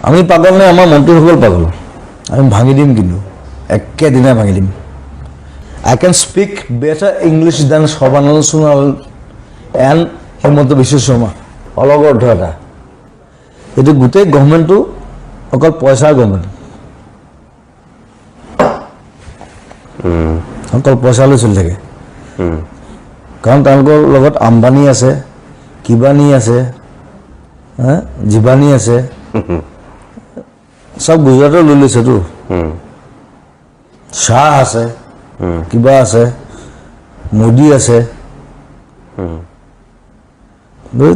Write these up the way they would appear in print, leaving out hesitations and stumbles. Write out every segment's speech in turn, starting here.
আমি পাগল নে আমাৰ মন্ত্ৰীসকল পাগল আমি ভাঙি দিম কিন্তু একেদিনাই ভাঙি দিম I can speak better English than Sarbanand Sonowal and Himanta Biswa Sarma অলগৰ অৰ্থ এটা এইটো গোটেই গভৰ্ণমেণ্টটো অকল পইচাৰ গভৰ্ণমেণ্ট অকল পইচা লৈ চলি থাকে কাৰণ তেওঁলোকৰ লগত আম্বানী আছে কিবানী আছে জীৱানী আছে সব গুজৰাটৰ লৈ লৈছেতো শাহ আছে কিবা আছে মোদী আছে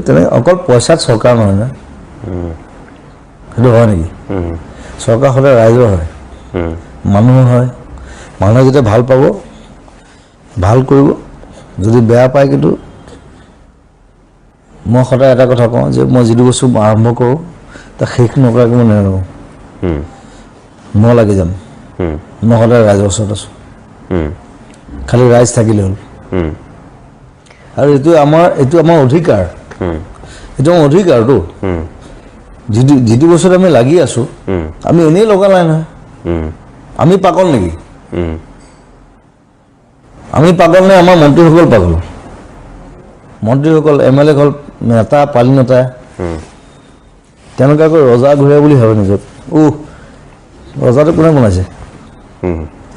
তেনে অকল পইচাত চৰকাৰ নহয় না সেইটো হয় নেকি চৰকাৰ সদায় ৰাইজৰ হয় মানুহ হয় মানুহে যেতিয়া ভাল পাব ভাল কৰিব যদি বেয়া পায় কিন্তু মই সদায় এটা কথা কওঁ যে মই যিটো বস্তু আৰম্ভ কৰোঁ তাক শেষ নকৰাকৈ মই নেৰোঁ মই লাগি যাম মই সদায় ৰাইজৰ ওচৰত আছোঁ খালি ৰাইজ থাকিলে হ'ল আৰু এইটো আমাৰ অধিকাৰ এইটো আমাৰ অধিকাৰটো যিটো বস্তুত আমি লাগি আছোঁ আমি এনেই লগা নাই নহয় আমি পাগল নেকি আমি পাগল নে আমাৰ মন্ত্ৰীসকল পাগল মন্ত্ৰীসকল MLA সকল নেতা পালি নেতা তেওঁলোকে আকৌ ৰজা ঘূৰে বুলি ভাবে নিজক ৰজাটো কোনে বনাইছে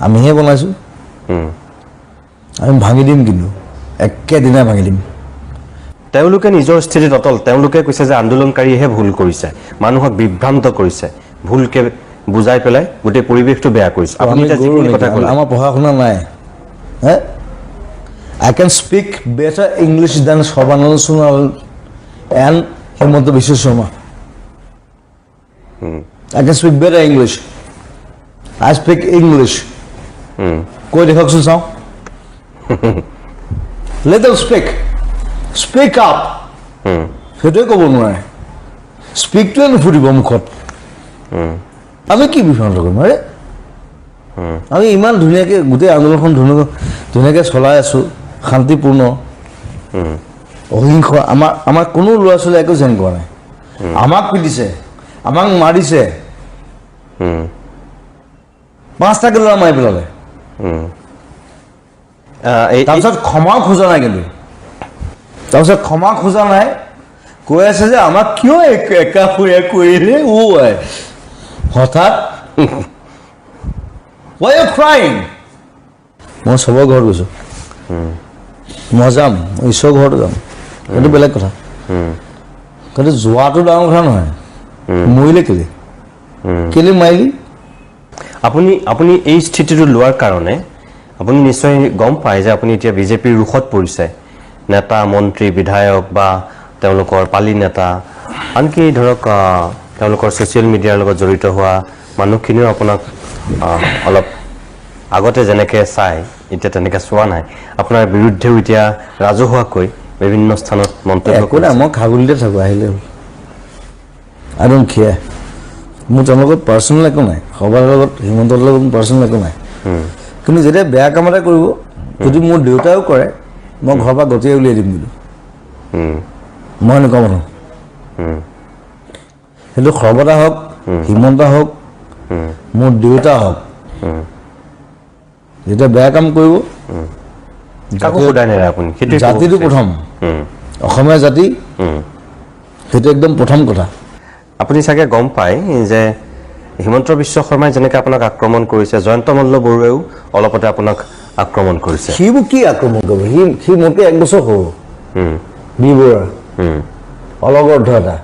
আমিহে বনাইছোঁ আমি ভাঙি দিম কিন্তু একেদিনাই ভাঙি দিম তেওঁলোকে নিজৰ স্থিতিত অটল তেওঁলোকে কৈছে যে আন্দোলনকাৰীয়েহে ভুল কৰিছে মানুহক বিভ্ৰান্ত কৰিছে ভুলকে বুজাই পেলাই গোটেই পৰিৱেশটো বেয়া কৰিছে আপুনি যিখিনি কথা ক'লে আমাৰ পঢ়া শুনা নাই হে I can speak better English than Sarbanand Sonowal and Himanta Biswa Sarma I can speak better English I speak English কৈ দেখকচোন চাওঁ let them speak up সেইটোৱে ক'ব নোৱাৰে স্পীকটোৱে নুফুটিব মুখত আমি কি বিভ্ৰান্ত কৰিম আৰে আমি ইমান ধুনীয়াকৈ গোটেই আন্দোলনখন ধুনীয়াকৈ চলাই আছোঁ শান্তিপূৰ্ণ অহিংস আমাৰ কোনো ল'ৰা ছোৱালী একো জেন কৰা নাই আমাক পিটিছে আমাক মাৰিছে 5টা ল'ৰা মাৰি পেলালে তাৰপিছত ক্ষমা খোজা নাই কিন্তু তাৰপিছত ক্ষমা খোজা নাই কৈ আছে যে আমাক কিয় একাষৰীয়া কৰিলে হঠাৎ Why are you crying? মই সবৰ ঘৰত গৈছোঁ মই যাম ঈশ্বৰৰ ঘৰত যাম সেইটো বেলেগ কথা কিন্তু যোৱাটো ডাঙৰ কথা নহয় মৰিলে কেলে মাৰিলি আপুনি এই স্থিতিটো লোৱাৰ কাৰণে আপুনি নিশ্চয় গম পায় যে আপুনি এতিয়া বিজেপিৰ ৰুখত পৰিছে নেতা মন্ত্ৰী বিধায়ক বা তেওঁলোকৰ পালি নেতা আনকি ধৰক তেওঁলোকৰ ছ'চিয়েল মিডিয়াৰ লগত জড়িত হোৱা মানুহখিনিও আপোনাক অলপ আগতে যেনেকৈ চাই এতিয়া তেনেকৈ চোৱা নাই আপোনাৰ বিৰুদ্ধেও এতিয়া ৰাজহুৱাকৈ বিভিন্ন স্থানত মন্তব্য কৰে মই খাগুলিতে থাকোঁ আহিলে আই ডোণ্ট কেয়াৰ মোৰ তেওঁৰ লগত পাৰ্চনেল একো নাই সবাৰ লগত হিমন্তৰ লগত পাৰ্চনেল একো নাই কিন্তু যেতিয়া বেয়া কাম এটা কৰিব যদি মোৰ দেউতাও কৰে মই ঘৰৰ পৰা গতিয়ে উলিয়াই দিম কিন্তু মই এনেকুৱা মানুহ সেইটো সৰ্বদা হওক হিমন্ত হওক মোৰ দেউতা হওক যেতিয়া বেয়া কাম কৰিব জাতিটো প্ৰথম অসমীয়া জাতি সেইটো একদম প্ৰথম কথা আপুনি চাগে গম পায় যে হিমন্ত বিশ্ব শৰ্মাই যেনেকৈ আপোনাক আক্ৰমণ কৰিছে জয়ন্ত মল্ল বৰুৱাইও অলপতে আপোনাক আক্ৰমণ কৰিছে সিবোৰ কি আক্ৰমণ কৰিব সি মোতকৈ 1 বছৰ সৰু বি বৰুৱা অলগৰ অৰ্থ এটা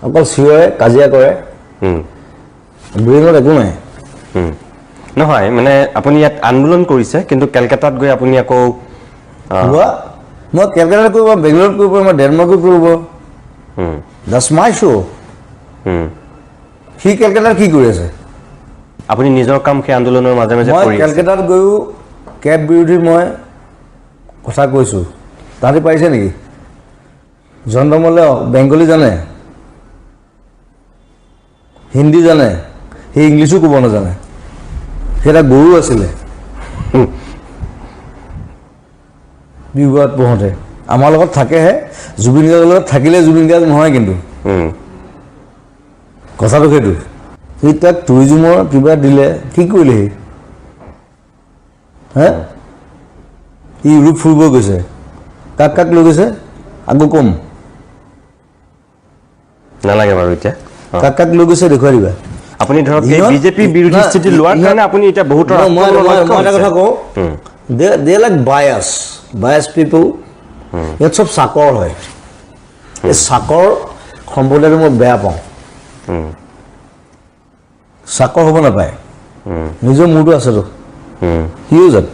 অকল চিঞৰে কাজিয়া কৰে ব্ৰেইনত একো নাই নহয় মানে আপুনি ইয়াত আন্দোলন কৰিছে কিন্তু কেলকাতাত গৈ আপুনি আকৌ মই কেলকাতাত কৰিব বেংগলোৰত কৰিব মই ডেনমাৰ্কত কৰিব That's my show সি কেলকাতাত কি কৰি আছে আপুনি নিজৰ কাম সেই আন্দোলনৰ মাজে মাজে কৰি আছে মই কেলকাতাত গৈও কেব বিৰোধী মই কথা কৈছোঁ তাহাঁতি পাৰিছে নেকি জয়ন্ত মল্লে বেংগলী জানে হিন্দী জানে সি ইংলিছো ক'ব নাজানে সেইটা গৰু আছিলে বিবাদ পঢ়োঁতে আমাৰ লগত থাকেহে জুবিন গাৰ্গৰ লগত থাকিলে জুবিন গাৰ্গ নহয় কিন্তু কথাটো সেইটো সি তাক টুৰিজিমৰ কিবা দিলে কি কৰিলে সি হে ই ইউৰোপ ফুৰিব গৈছে কাক কাক লৈ গৈছে আকৌ কম নালাগে বাৰু এতিয়া কাক কাক লৈ গৈছে দেখুৱাই দিবা আপুনি ধৰক এই বিজেপি বিৰোধী স্থিতি লোৱাৰ কাৰণে আপুনি এটা বহুতৰ মই এটা কথা কওঁ দে লাইক বায়াছ পিপল ইয়াত চব চাকৰ হয় এই চাকৰ সম্প্ৰদায়টো মই বেয়া পাওঁ চাকৰ হ'ব নাপায় নিজৰ মূৰটো আছেতো সিও জাত